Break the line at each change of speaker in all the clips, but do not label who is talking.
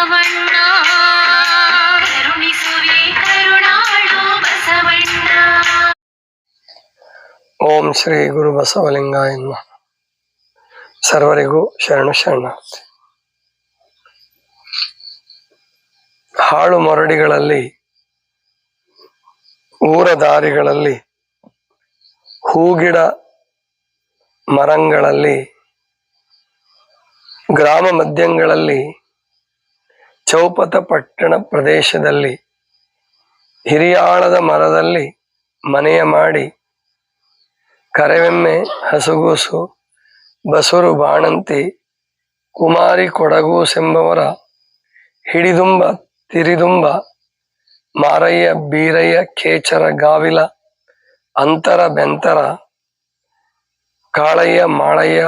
ಬಸವಣ್ಣ ಕರುಣಿಸುವೆ ಕರುಣಾಳು ಬಸವಣ್ಣ.
ಓಂ ಶ್ರೀ ಗುರು ಬಸವಲಿಂಗಾಯ ನಮಃ. ಸರ್ವರಿಗೂ ಶರಣು ಶರಣಾರ್ಥಿ. ಹಾಳು ಮರಡಿಗಳಲ್ಲಿ, ಊರ ದಾರಿಗಳಲ್ಲಿ, ಹೂಗಿಡ ಮರಂಗಳಲ್ಲಿ, ಗ್ರಾಮ ಮಧ್ಯಗಳಲ್ಲಿ, ಚೌಪತ ಪಟ್ಟಣ ಪ್ರದೇಶದಲ್ಲಿ, ಹಿರಿಯಾಳದ ಮರದಲ್ಲಿ ಮನೆಯ ಮಾಡಿ, ಕರೆವೆಮ್ಮೆ ಹಸುಗೂಸು, ಬಸುರು ಬಾಣಂತಿ, ಕುಮಾರಿ ಕೊಡಗೂಸೆಂಬವರ ಹಿಡಿದುಂಬ ತಿರಿದುಂಬ, ಮಾರಯ್ಯ ಬೀರಯ್ಯ ಕೇಚರ ಗಾವಿಲ ಅಂತರ ಬೆಂತರ, ಕಾಳಯ್ಯ ಮಾಳಯ್ಯ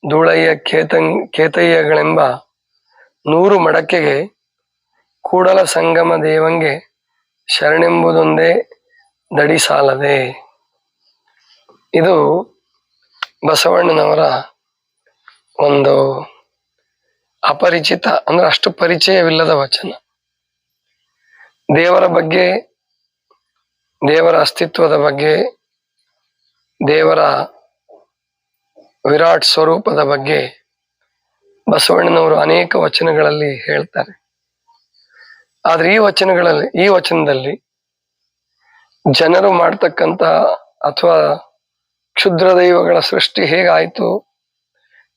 ಧೂಳಯ್ಯ ಕೇತಯ್ಯಗಳೆಂಬ 100 ಮಡಕೆಗೆ ಕೂಡಲ ಸಂಗಮ ದೇವಂಗೆ ಶರಣೆಂಬುದೊಂದೇ ದಡಿ ಸಾಲದೆ. ಇದು ಬಸವಣ್ಣನವರ ಒಂದು ಅಪರಿಚಿತ, ಅಂದ್ರೆ ಅಷ್ಟು ಪರಿಚಯವಿಲ್ಲದ ವಚನ. ದೇವರ ಬಗ್ಗೆ, ದೇವರ ಅಸ್ತಿತ್ವದ ಬಗ್ಗೆ, ದೇವರ ವಿರಾಟ್ ಸ್ವರೂಪದ ಬಗ್ಗೆ ಬಸವಣ್ಣನವರು ಅನೇಕ ವಚನಗಳಲ್ಲಿ ಹೇಳ್ತಾರೆ. ಆದ್ರೆ ಈ ವಚನದಲ್ಲಿ ಜನರು ಮಾಡ್ತಕ್ಕಂಥ ಅಥವಾ ಕ್ಷುದ್ರ ದೈವಗಳ ಸೃಷ್ಟಿ ಹೇಗಾಯ್ತು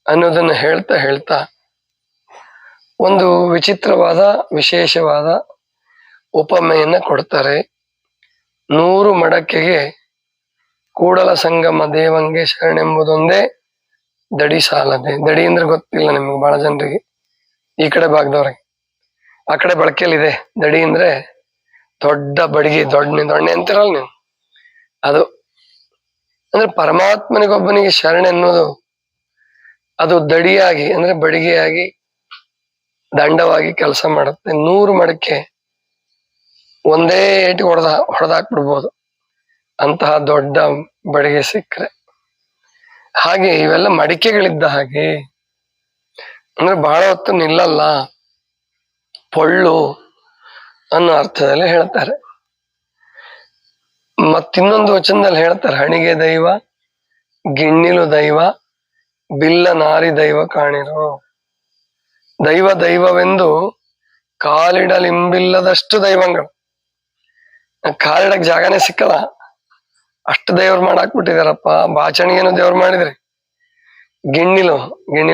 ಅನ್ನೋದನ್ನು ಹೇಳ್ತಾ ಒಂದು ವಿಚಿತ್ರವಾದ ವಿಶೇಷವಾದ ಉಪಮೆಯನ್ನ ಕೊಡ್ತಾರೆ. 100 ಮಡಕೆಗೆ ಕೂಡಲ ಸಂಗಮ ದೇವಂಗೆ ಶರಣೆಂಬುದೊಂದೇ ದಡಿ ಸಾಲದೆ. ದಡಿ ಅಂದ್ರೆ ಗೊತ್ತಿಲ್ಲ ನಿಮ್ಗೆ, ಬಹಳ ಜನರಿಗೆ, ಈ ಕಡೆ ಭಾಗದವ್ರಿಗೆ. ಆ ಕಡೆ ಬಳಕೆಯಲ್ಲಿದೆ. ದಡಿ ಅಂದ್ರೆ ದೊಡ್ಡ ಬಡಿಗೆ, ದೊಣ್ಣೆ ಅಂತಿರಲ್ಲ ನೀವು, ಅದು ಅಂದ್ರೆ ಪರಮಾತ್ಮನಿಗೊಬ್ಬನಿಗೆ ಶರಣ ಎನ್ನುವುದು ಅದು ದಡಿಯಾಗಿ, ಅಂದ್ರೆ ಬಡಿಗೆಯಾಗಿ, ದಂಡವಾಗಿ ಕೆಲಸ ಮಾಡುತ್ತೆ. 100 ಮಡಕೆ ಒಂದೇ ಏಟಿ ಹೊಡೆದಾಕ್ಬಿಡ್ಬೋದು ಅಂತಹ ದೊಡ್ಡ ಬಡಿಗೆ ಸಿಕ್ಕರೆ. ಹಾಗೆ ಇವೆಲ್ಲ ಮಡಿಕೆಗಳಿದ್ದ ಹಾಗೆ, ಅಂದ್ರೆ ಬಹಳ ಹೊತ್ತು ನಿಲ್ಲಲ್ಲ, ಪೊಳ್ಳು ಅನ್ನೋ ಅರ್ಥದಲ್ಲಿ ಹೇಳ್ತಾರೆ. ಮತ್ತಿನ್ನೊಂದು ವಚನದಲ್ಲಿ ಹೇಳ್ತಾರೆ, ಹಣಿಗೆ ದೈವ, ಗಿಣ್ಣಿಲು ದೈವ, ಬಿಲ್ಲ ನಾರಿ ದೈವ ಕಾಣಿರೋ. ದೈವವೆಂದು ಕಾಲಿಡಲಿಂಬಿಲ್ಲದಷ್ಟು ದೈವಗಳು, ಕಾಲಿಡಕ್ ಜಾಗನೇ ಸಿಕ್ಕಲ್ಲ, ಅಷ್ಟು ದೇವ್ರು ಮಾಡಾಕ್ಬಿಟ್ಟಿದಾರಪ್ಪ. ಬಾಚಣಿಗೆನು ದೇವ್ರು ಮಾಡಿದ್ರಿ. ಗಿಣ್ಣಿಲು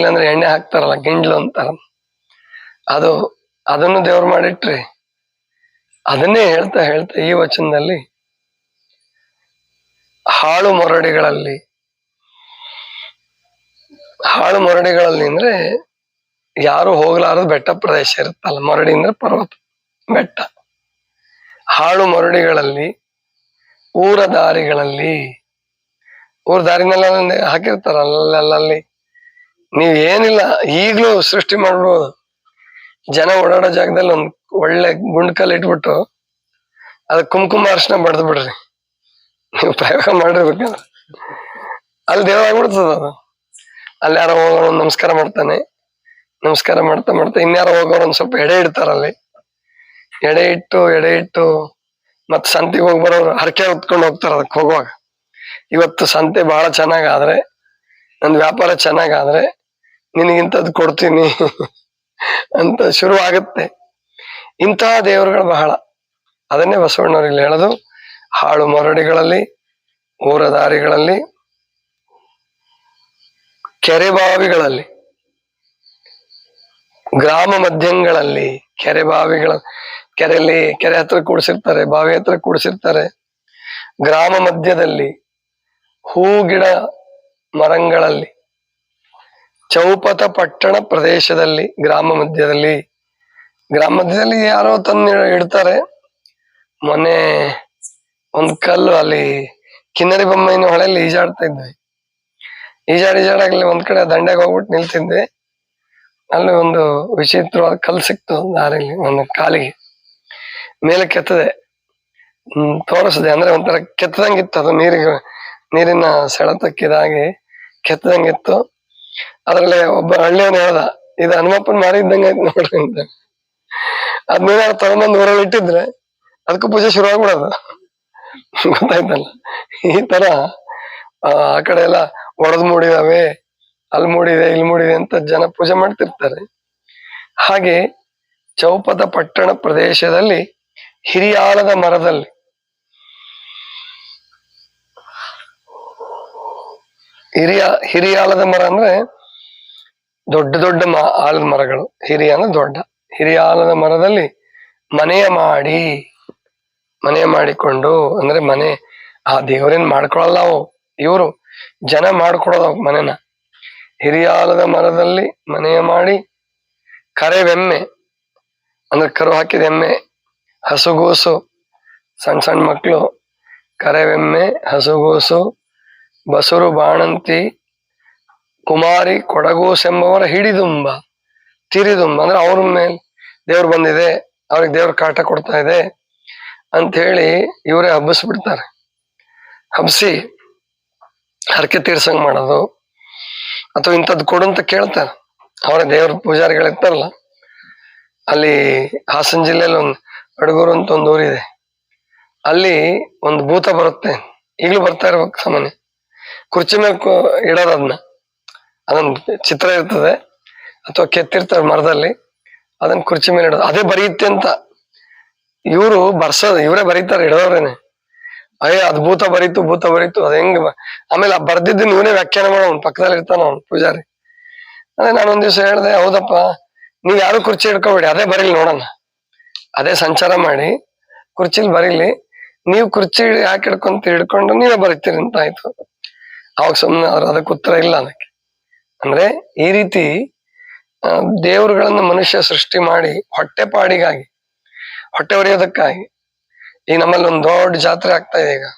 ಅಂದ್ರೆ ಎಣ್ಣೆ ಹಾಕ್ತಾರಲ್ಲ, ಗಿಂಡ್ಲು ಅಂತಾರ, ಅದನ್ನು ದೇವ್ರು ಮಾಡಿಟ್ರಿ. ಅದನ್ನೇ ಹೇಳ್ತಾ ಈ ವಚನದಲ್ಲಿ ಹಾಳು ಮೊರಡಿಗಳಲ್ಲಿ ಅಂದ್ರೆ ಯಾರು ಹೋಗ್ಲಾರದು ಬೆಟ್ಟ ಪ್ರದೇಶ ಇರುತ್ತಲ್ಲ, ಮೊರಡಿ ಅಂದ್ರೆ ಪರ್ವತ, ಬೆಟ್ಟ. ಹಾಳು ಮೊರಡಿಗಳಲ್ಲಿ, ಊರ ದಾರಿಗಳಲ್ಲಿ, ಊರ ದಾರಿನೆಲ್ಲ ಹಾಕಿರ್ತಾರ ಅಲ್ಲಲ್ಲಿ. ನೀವ್ ಏನಿಲ್ಲ, ಈಗ್ಲೂ ಸೃಷ್ಟಿ ಮಾಡ್ಬೋದು. ಜನ ಓಡಾಡೋ ಜಾಗದಲ್ಲಿ ಒಂದ್ ಒಳ್ಳೆ ಗುಂಡ್ಕಲ್ ಇಟ್ಬಿಟ್ಟು ಅದಕ್ಕೆ ಕುಂಕುಮ ಅರ್ಶನ ಬಡ್ದು ಬಿಡ್ರಿ, ನೀವು ಪ್ರಯೋಗ ಮಾಡಿರ್ಬೇಕಂದ್ರೆ ಅಲ್ಲಿ ದೇವ್ರ ಆಗ್ಬಿಡ್ತದ ಅದು. ಅಲ್ಲಿ ಯಾರೋ ಹೋಗೋರು ನಮಸ್ಕಾರ ಮಾಡ್ತಾನೆ, ನಮಸ್ಕಾರ ಮಾಡ್ತಾ ಇನ್ಯಾರೋ ಹೋಗೋರು ಒಂದ್ ಸ್ವಲ್ಪ ಎಡೆ ಇಡ್ತಾರಲ್ಲಿ. ಎಡೆ ಇಟ್ಟು ಮತ್ ಸಂತೆಗೆ ಹೋಗಿ ಬರೋರು ಹರಕೆ ಹೊತ್ಕೊಂಡು ಹೋಗ್ತಾರ ಅದಕ್ಕೆ ಹೋಗುವಾಗ. ಇವತ್ತು ಸಂತೆ ಬಹಳ ಚೆನ್ನಾಗಾದ್ರೆ, ನಂದು ವ್ಯಾಪಾರ ಚೆನ್ನಾಗಾದ್ರೆ ನಿನಗಿಂತದ್ದು ಕೊಡ್ತೀನಿ ಅಂತ ಶುರು ಆಗುತ್ತೆ. ಇಂತಹ ದೇವರುಗಳು ಬಹಳ. ಅದನ್ನೇ ಬಸವಣ್ಣವ್ರು ಇಲ್ಲಿ ಹೇಳೋದು, ಹಾಳು ಮೊರಡಿಗಳಲ್ಲಿ, ಊರ ದಾರಿಗಳಲ್ಲಿ, ಕೆರೆ ಬಾವಿಗಳಲ್ಲಿ, ಗ್ರಾಮ ಮಧ್ಯಗಳಲ್ಲಿ, ಕೆರೆ ಹತ್ರ ಕೂಡಿಸಿರ್ತಾರೆ, ಬಾವಿ ಹತ್ರ ಕೂಡಿಸಿರ್ತಾರೆ. ಗ್ರಾಮ ಮಧ್ಯದಲ್ಲಿ, ಹೂಗಿಡ ಮರಂಗಳಲ್ಲಿ, ಚೌಪತ ಪಟ್ಟಣ ಪ್ರದೇಶದಲ್ಲಿ, ಗ್ರಾಮ ಮಧ್ಯದಲ್ಲಿ ಯಾರೋ ತಂದು ಇಡ್ತಾರೆ. ಮೊನ್ನೆ ಒಂದು ಕಲ್ಲು ಅಲ್ಲಿ ಕಿನ್ನರಿ ಬೊಮ್ಮೈನ ಹೊಳೆಯಲ್ಲಿ ಈಜಾಡ್ತಾ ಇದ್ವಿ. ಈಜಾಡಾಗ್ಲಿ ಒಂದ್ ಕಡೆ ದಂಡೆಗೆ ಹೋಗ್ಬಿಟ್ಟು ನಿಲ್ತಿದ್ದೆ. ಅಲ್ಲಿ ಒಂದು ವಿಚಿತ್ರವಾದ ಕಲ್ಲು ಸಿಕ್ತು ದಾರಿಲಿ, ಒಂದು ಕಾಲಿಗೆ ಮೇಲೆ ಕೆತ್ತದೆ. ತೋರಿಸಿದೆ, ಅಂದ್ರೆ ಒಂಥರ ಕೆತ್ತದಂಗಿತ್ತು ಅದು, ನೀರಿನ ಸೆಳೆತಕ್ಕಿದಾಗಿ ಕೆತ್ತದಂಗಿತ್ತು. ಅದ್ರಲ್ಲಿ ಒಬ್ಬ ಹಳ್ಳಿಯವನು ಹೇಳ್ದ, ಇದು ಹನುಮಪ್ಪನ್ ಮಾಡಿದ್ದಂಗೆ ಆಯ್ತು ನೋಡ್ರಿ ಅಂತ. ಅದನ್ನೇನಾದ್ರು ತಗೊಂಬಂದು ಊರಲ್ಲಿ ಇಟ್ಟಿದ್ರೆ ಅದಕ್ಕೂ ಪೂಜೆ ಶುರು ಆಗ್ಬಿಡೋದು. ಗೊತ್ತಾಯ್ತಲ್ಲ? ಈ ತರ ಆ ಕಡೆ ಎಲ್ಲ ಒಡೆದ್ ಮೂಡಿದಾವೆ, ಅಲ್ಲಿ ಮೂಡಿದೆ ಇಲ್ಲಿ ಮೂಡಿದೆ ಅಂತ ಜನ ಪೂಜೆ ಮಾಡ್ತಿರ್ತಾರೆ. ಹಾಗೆ ಚೌಪದ ಪಟ್ಟಣ ಪ್ರದೇಶದಲ್ಲಿ ಹಿರಿಯಾಲದ ಮರದಲ್ಲಿ ಹಿರಿಯಾಲದ ಮರ ಅಂದ್ರೆ ದೊಡ್ಡ ದೊಡ್ಡ ಆಲದ ಮರಗಳು. ಹಿರಿಯ ಅಂದ್ರೆ ದೊಡ್ಡ. ಹಿರಿಯಾಲದ ಮರದಲ್ಲಿ ಮನೆ ಮಾಡಿಕೊಂಡು, ಅಂದ್ರೆ ಮನೆ ಆ ದೇವರೇನ್ ಮಾಡ್ಕೊಳಲ್ಲ, ಅವು ಇವರು ಜನ ಮಾಡ್ಕೊಡೋದು ಮನೆನ. ಹಿರಿಯಾಲದ ಮರದಲ್ಲಿ ಮನೆಯ ಮಾಡಿ ಕರೆವೆಮ್ಮೆ ಅಂದ್ರೆ ಕರು ಹಾಕಿದ ಎಮ್ಮೆ, ಹಸುಗೂಸು, ಸಣ್ಣ ಸಣ್ಣ ಮಕ್ಕಳು, ಕರೆವೆಮ್ಮೆ, ಹಸುಗೂಸು, ಬಸುರು ಬಾಣಂತಿ, ಕುಮಾರಿ, ಕೊಡಗೂಸೆಂಬವರ ಹಿಡಿದುಂಬ, ತಿರಿದುಂಬ ಅಂದ್ರೆ ಅವ್ರ ಮೇಲೆ ದೇವ್ರು ಬಂದಿದೆ, ಅವ್ರಿಗೆ ದೇವ್ರ ಕಾಟ ಕೊಡ್ತಾ ಇದೆ ಅಂತ ಹೇಳಿ ಇವರೇ ಹಬ್ಬಿಸ್ಬಿಡ್ತಾರೆ. ಹಬ್ಸಿ ಹರಕೆ ತೀರ್ಸಂಗ್ ಮಾಡೋದು, ಅಥವಾ ಇಂಥದ್ದು ಕೊಡು ಅಂತ ಕೇಳ್ತಾರೆ. ಅವರ ದೇವ್ರ ಪೂಜಾರಿಗಳಿರ್ತಾರಲ್ಲ, ಅಲ್ಲಿ ಹಾಸನ ಜಿಲ್ಲೆಯಲ್ಲಿ ಒಂದು ಅಡಗೂರು ಅಂತ ಒಂದು ಊರಿದೆ. ಅಲ್ಲಿ ಒಂದು ಭೂತ ಬರುತ್ತೆ, ಈಗಲೂ ಬರ್ತಾ ಇರ್ಬೇಕು ಸಾಮಾನ್ಯ. ಕುರ್ಚಿ ಮೇಲೆ ಇಡೋದು, ಅದನ್ನ ಚಿತ್ರ ಇರ್ತದೆ ಅಥವಾ ಕೆತ್ತಿರ್ತಾರೆ ಮರದಲ್ಲಿ, ಅದನ್ನ ಕುರ್ಚಿ ಮೇಲೆ ಇಡೋದು. ಅದೇ ಬರೆಯುತ್ತೆ ಅಂತ ಇವರು ಬರ್ಸೋದು, ಇವರೇ ಬರೀತಾರೆ, ಇಡೋರೇನೆ. ಅದ್ ಭೂತ ಬರೀತು ಅದ್ ಹೆಂಗ್. ಆಮೇಲೆ ಆ ಬರ್ದಿದ್ದನ್ನ ಇವನೇ ವ್ಯಾಖ್ಯಾನ ಮಾಡೋನ್, ಪಕ್ಕದಲ್ಲಿ ಇರ್ತಾನ ಅವ್ನು ಪೂಜಾರಿ. ಅದೇ ನಾನೊಂದ್ ದಿವ್ಸ ಹೇಳ್ದೆ, ಹೌದಪ್ಪ ನೀವ್ ಯಾರು ಕುರ್ಚಿ ಹಿಡ್ಕೋಬೇಡಿ, ಅದೇ ಬರೀಲಿ ನೋಡೋಣ, ಅದೇ ಸಂಚಾರ ಮಾಡಿ ಕುರ್ಚಿಲಿ ಬರೀಲಿ, ನೀವು ಕುರ್ಚಿ ಯಾಕೆ ಹಿಡ್ಕೊಂಡು ನೀವೇ ಬರೀತೀರಿ ಅಂತ ಆಯ್ತು. ಅವಾಗ ಸುಮ್ನೆ ಅವ್ರು ಅದಕ್ಕೆ ಉತ್ತರ ಇಲ್ಲ. ಅದಕ್ಕೆ ಅಂದ್ರೆ ಈ ರೀತಿ ದೇವರುಗಳನ್ನ ಮನುಷ್ಯ ಸೃಷ್ಟಿ ಮಾಡಿ ಹೊಟ್ಟೆಪಾಡಿಗಾಗಿ, ಹೊಟ್ಟೆ ಹೊಡೆಯೋದಕ್ಕಾಗಿ. ಈಗ ನಮ್ಮಲ್ಲಿ ಒಂದ್ ದೊಡ್ಡ ಜಾತ್ರೆ ಆಗ್ತಾ ಇದೆ.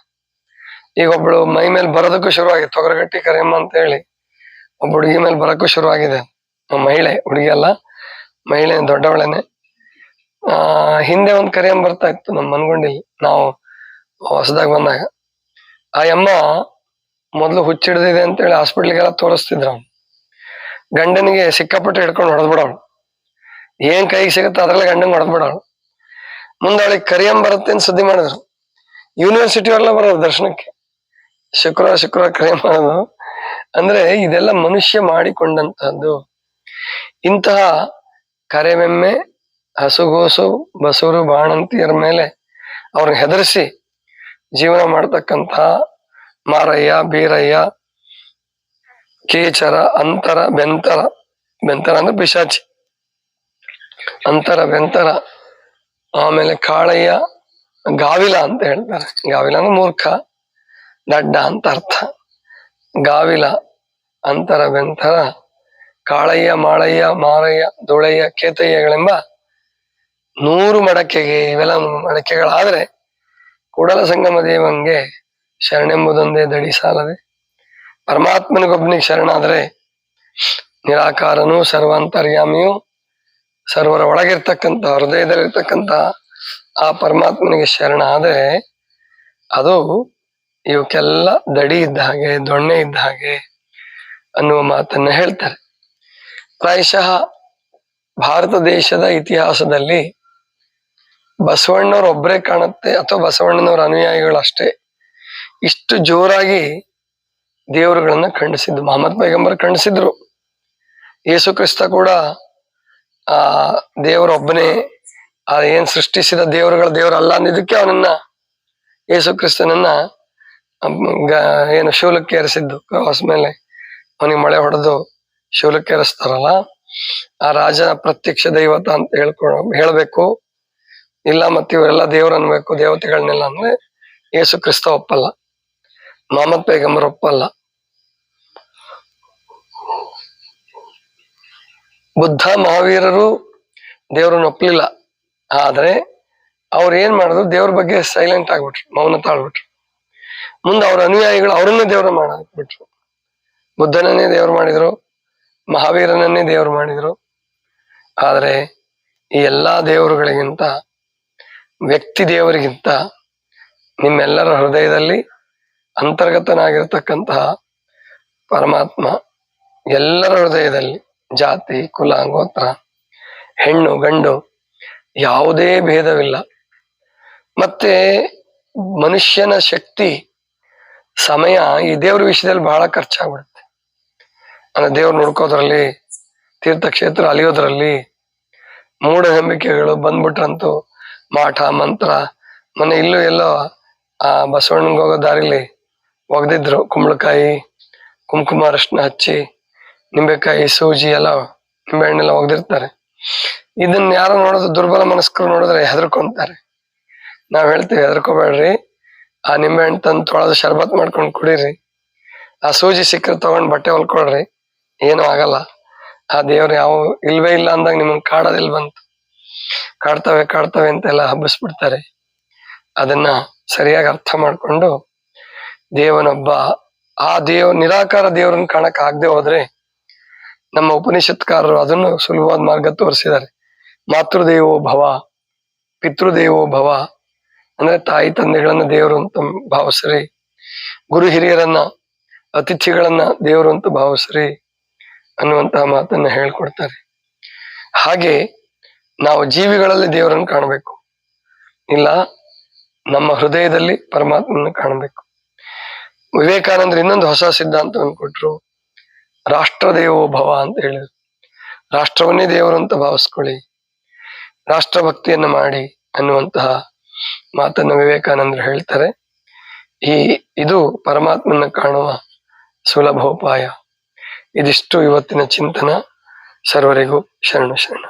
ಈಗ ಒಬ್ಳು ಮೈ ಮೇಲೆ ಬರೋದಕ್ಕೂ ಶುರುವಾಗಿದೆ, ತೊಗರಗಟ್ಟಿ ಕರಿಯಮ್ಮ ಅಂತ ಹೇಳಿ ಒಬ್ಬ ಹುಡುಗಿ ಮೇಲೆ ಬರೋಕ್ಕೂ ಶುರುವಾಗಿದೆ. ಮಹಿಳೆ, ಹುಡುಗಿ ಅಲ್ಲ, ಮಹಿಳೆ, ದೊಡ್ಡವಳೇನೆ. ಹಿಂದೆ ಒಂದ್ ಕರಿಯಮ್ಮ ಬರ್ತಾ ಇತ್ತು ನಮ್ಮ ಮನ್ಗೊಂಡಿಲ್ಲಿ, ನಾವು ಹೊಸದಾಗ ಬಂದಾಗ. ಆ ಅಮ್ಮ ಮೊದ್ಲು ಹುಚ್ಚಿಡ್ದಿದೆ ಅಂತ ಹೇಳಿ ಹಾಸ್ಪಿಟ್ಲಿಗೆಲ್ಲ ತೋರಿಸ್ತಿದ್ರು. ಅವ್ನು ಗಂಡನಿಗೆ ಸಿಕ್ಕಾಪಟ್ಟೆ ಹಿಡ್ಕೊಂಡು ಹೊಡೆದ್ಬಿಡವಳು, ಏನ್ ಕೈಗೆ ಸಿಗುತ್ತೆ ಅದ್ರಲ್ಲೇ ಗಂಡಂಗೆ ಹೊಡೆದ್ಬಿಡವಳು. ಮುಂದೆ ಅವಳಿಗೆ ಕರಿಯಮ್ಮ ಬರುತ್ತೆ ಅಂತ ಸುದ್ದಿ ಮಾಡಿದ್ರು. ಯೂನಿವರ್ಸಿಟಿ ಅವರೆಲ್ಲ ಬರೋದು ದರ್ಶನಕ್ಕೆ, ಶುಕ್ರವಾರ ಕರಿಯಮ್ಮ ಮಾಡೋದು. ಅಂದ್ರೆ ಇದೆಲ್ಲ ಮನುಷ್ಯ ಮಾಡಿಕೊಂಡಂತಹದ್ದು. ಇಂತಹ ಕರೆಮೆಮ್ಮೆ, ಹಸುಗೂಸು, ಬಸೂರು, ಬಾಣಂತಿಯರ ಮೇಲೆ ಅವ್ರನ್ನ ಹೆದರಿಸಿ ಜೀವನ ಮಾಡ್ತಕ್ಕಂತಹ ಮಾರಯ್ಯ, ಬೀರಯ್ಯ, ಕೇಚರ, ಅಂತರ, ಬೆಂತರ ಅಂದ್ರೆ ಪಿಶಾಚಿ, ಅಂತರ, ಬೆಂತರ, ಆಮೇಲೆ ಕಾಳಯ್ಯ, ಗಾವಿಲ ಅಂತ ಹೇಳ್ತಾರೆ. ಗಾವಿಲ ಅಂದ್ರೆ ಮೂರ್ಖ, ದಡ್ಡ ಅಂತ ಅರ್ಥ. ಗಾವಿಲ, ಅಂತರ, ಬೆಂತರ, ಕಾಳಯ್ಯ, ಮಾಳಯ್ಯ, ಮಾರಯ್ಯ, ಧೂಳಯ್ಯ, ಕೇತಯ್ಯಗಳೆಂಬ 100 ಮಡಕೆಗೆ, ಇವೆಲ್ಲ ಮಡಕೆಗಳಾದ್ರೆ ಕೂಡಲ ಸಂಗಮ ದೇವಂಗೆ ಶರಣೆಂಬುದೊಂದೇ ದಡಿ ಸಾಲದೆ. ಪರಮಾತ್ಮನಿಗೊಬ್ಬನಿಗೆ ಶರಣಾದ್ರೆ ನಿರಾಕಾರನು, ಸರ್ವಾಂತರ್ಯಾಮಿಯು, ಸರ್ವರ ಒಳಗಿರ್ತಕ್ಕಂಥ, ಹೃದಯದಲ್ಲಿರ್ತಕ್ಕಂಥ ಆ ಪರಮಾತ್ಮನಿಗೆ ಶರಣ ಆದ್ರೆ ಅದು ಇವಕ್ಕೆಲ್ಲ ದಡಿ ಇದ್ದ ಹಾಗೆ, ದೊಣ್ಣೆ ಇದ್ದ ಹಾಗೆ ಅನ್ನುವ ಮಾತನ್ನ ಹೇಳ್ತಾರೆ. ಪ್ರಾಯಶಃ ಭಾರತ ದೇಶದ ಇತಿಹಾಸದಲ್ಲಿ ಬಸವಣ್ಣವ್ರ ಒಬ್ಬರೇ ಕಾಣುತ್ತೆ, ಅಥವಾ ಬಸವಣ್ಣನವರ ಅನುಯಾಯಿಗಳು ಅಷ್ಟೇ ಇಷ್ಟು ಜೋರಾಗಿ ದೇವರುಗಳನ್ನ ಖಂಡಿಸಿದ್ದು. ಮಹಮ್ಮದ್ ಪೈಗಂಬರ್ ಖಂಡಿಸಿದ್ರು, ಯೇಸು ಕ್ರಿಸ್ತ ಕೂಡ ಆ ದೇವರೊಬ್ಬನೇ, ಆ ಏನ್ ಸೃಷ್ಟಿಸಿದ ದೇವರಲ್ಲ ಅಂದಿದ್ದಕ್ಕೆ ಅವನನ್ನ, ಯೇಸು ಕ್ರಿಸ್ತನನ್ನ ಏನು ಶೂಲಕ್ಕೆ ಏರಿಸಿದ್ದು, ಕ್ರಾಸ್ ಮೇಲೆ ಅವನಿಗೆ ಮಳೆ ಹೊಡೆದು ಶೂಲಕ್ಕೆ ಏರಿಸ್ತಾರಲ್ಲ, ಆ ರಾಜನ ಪ್ರತ್ಯಕ್ಷ ದೈವತ ಅಂತ ಹೇಳ್ಬೇಕು. ಇಲ್ಲ ಮತ್ತೆ ಇವರೆಲ್ಲ ದೇವ್ರ ಅನ್ಬೇಕು, ದೇವತೆಗಳನ್ನೆಲ್ಲ ಅಂದ್ರೆ ಯೇಸು ಕ್ರಿಸ್ತ ಒಪ್ಪಲ್ಲ, ಮಹಮ್ಮದ್ ಪೈಗಂಬರ್ ಒಪ್ಪಲ್ಲ. ಬುದ್ಧ, ಮಹಾವೀರರು ದೇವ್ರನ್ನ ಒಪ್ಪಲಿಲ್ಲ. ಆದ್ರೆ ಅವ್ರು ಏನ್ ಮಾಡಿದ್ರು, ದೇವ್ರ ಬಗ್ಗೆ ಸೈಲೆಂಟ್ ಆಗ್ಬಿಟ್ರು, ಮೌನ ತಾಳ್ಬಿಟ್ರು. ಮುಂದೆ ಅವ್ರ ಅನುಯಾಯಿಗಳು ಅವ್ರನ್ನೇ ದೇವ್ರ ಮಾಡಾಕ್ಬಿಟ್ರು. ಬುದ್ಧನನ್ನೇ ದೇವ್ರು ಮಾಡಿದ್ರು, ಮಹಾವೀರನನ್ನೇ ದೇವ್ರು ಮಾಡಿದ್ರು. ಆದ್ರೆ ಈ ಎಲ್ಲಾ ದೇವರುಗಳಿಗಿಂತ, ವ್ಯಕ್ತಿ ದೇವರಿಗಿಂತ ನಿಮ್ಮೆಲ್ಲರ ಹೃದಯದಲ್ಲಿ ಅಂತರ್ಗತನಾಗಿರ್ತಕ್ಕಂತಹ ಪರಮಾತ್ಮ ಎಲ್ಲರ ಹೃದಯದಲ್ಲಿ, ಜಾತಿ, ಕುಲ, ಗೋತ್ರ, ಹೆಣ್ಣು, ಗಂಡು ಯಾವುದೇ ಭೇದವಿಲ್ಲ. ಮತ್ತೆ ಮನುಷ್ಯನ ಶಕ್ತಿ, ಸಮಯ ಈ ದೇವ್ರ ವಿಷಯದಲ್ಲಿ ಬಹಳ ಖರ್ಚಾಗ್ಬಿಡುತ್ತೆ. ಅಂದ್ರೆ ದೇವ್ರು ನೋಡ್ಕೋದ್ರಲ್ಲಿ, ತೀರ್ಥಕ್ಷೇತ್ರ ಅಲಿಯೋದ್ರಲ್ಲಿ, ಮೂಢನಂಬಿಕೆಗಳು ಬಂದ್ಬಿಟ್ರಂತೂ ಮಾಟ ಮಂತ್ರ. ಮೊನ್ನೆ ಇಲ್ಲೂ ಎಲ್ಲೋ ಆ ಬಸವಣ್ಣಗೆ ಹೋಗೋ ದಾರಿಲಿ ಒಗ್ದಿದ್ರು, ಕುಂಬಳಕಾಯಿ, ಕುಂಕುಮ ಅರಶಿನ ಹಚ್ಚಿ, ನಿಂಬೆಕಾಯಿ, ಸೂಜಿ ಎಲ್ಲ, ನಿಂಬೆಹಣ್ಣೆಲ್ಲ ಒಗ್ದಿರ್ತಾರೆ. ಇದನ್ನ ಯಾರೋ ನೋಡೋದು, ದುರ್ಬಲ ಮನಸ್ಕರು ನೋಡಿದ್ರೆ ಹೆದರ್ಕೊಂತಾರೆ. ನಾವ್ ಹೇಳ್ತೀವಿ, ಹೆದರ್ಕೋಬೇಡ್ರಿ, ಆ ನಿಂಬೆಹಣ್ಣು ತಂದು ತೊಳೆದು ಶರ್ಬತ್ ಮಾಡ್ಕೊಂಡು ಕುಡೀರಿ, ಆ ಸೂಜಿ ಸಿಕ್ಕರೆ ತಗೊಂಡ್ ಬಟ್ಟೆ ಹೊಲ್ಕೊಳ್ರಿ, ಏನೂ ಆಗಲ್ಲ. ಆ ದೇವ್ರು ಯಾವ ಇಲ್ವೇ ಇಲ್ಲ ಅಂದಾಗ ನಿಮ್ಮನ್ ಕಾಡೋದಿಲ್ ಬಂತು. ಕಾಡ್ತವೆ ಅಂತೆಲ್ಲ ಹಬ್ಬಿಸ್ಬಿಡ್ತಾರೆ. ಅದನ್ನ ಸರಿಯಾಗಿ ಅರ್ಥ ಮಾಡ್ಕೊಂಡು ದೇವನೊಬ್ಬ, ಆ ನಿರಾಕಾರ ದೇವ್ರನ್ನ ಕಾಣಕ್ ಆಗದೆ ಹೋದ್ರೆ ನಮ್ಮ ಉಪನಿಷತ್ಕಾರರು ಅದನ್ನು ಸುಲಭವಾದ ಮಾರ್ಗ ತೋರಿಸಿದ್ದಾರೆ. ಮಾತೃದೇವೋ ಭವ, ಪಿತೃದೇವೋ ಭವ, ಅಂದ್ರೆ ತಾಯಿ ತಂದೆಗಳನ್ನ ದೇವರು ಅಂತ ಭಾವಿಸ್ರಿ, ಗುರು ಹಿರಿಯರನ್ನ, ಅತಿಥಿಗಳನ್ನ ದೇವರು ಅಂತ ಭಾವಿಸ್ರಿ ಅನ್ನುವಂತಹ ಮಾತನ್ನ ಹೇಳ್ಕೊಡ್ತಾರೆ. ಹಾಗೆ ನಾವು ಜೀವಿಗಳಲ್ಲಿ ದೇವರನ್ನು ಕಾಣಬೇಕು, ಇಲ್ಲ ನಮ್ಮ ಹೃದಯದಲ್ಲಿ ಪರಮಾತ್ಮನ ಕಾಣಬೇಕು. ವಿವೇಕಾನಂದರು ಇನ್ನೊಂದು ಹೊಸ ಸಿದ್ಧಾಂತವನ್ನು ಕೊಟ್ರು, ರಾಷ್ಟ್ರ ದೇವೋ ಭವ ಅಂತ ಹೇಳಿದ್ರು. ರಾಷ್ಟ್ರವನ್ನೇ ದೇವರು ಅಂತ ಭಾವಿಸ್ಕೊಳ್ಳಿ, ರಾಷ್ಟ್ರಭಕ್ತಿಯನ್ನ ಮಾಡಿ ಅನ್ನುವಂತಹ ಮಾತನ್ನ ವಿವೇಕಾನಂದರು ಹೇಳ್ತಾರೆ. ಇದು ಪರಮಾತ್ಮನ ಕಾಣುವ ಸುಲಭೋಪಾಯ. ಇದಿಷ್ಟು ಇವತ್ತಿನ ಚಿಂತನ. ಸರ್ವರಿಗೂ ಶರಣ.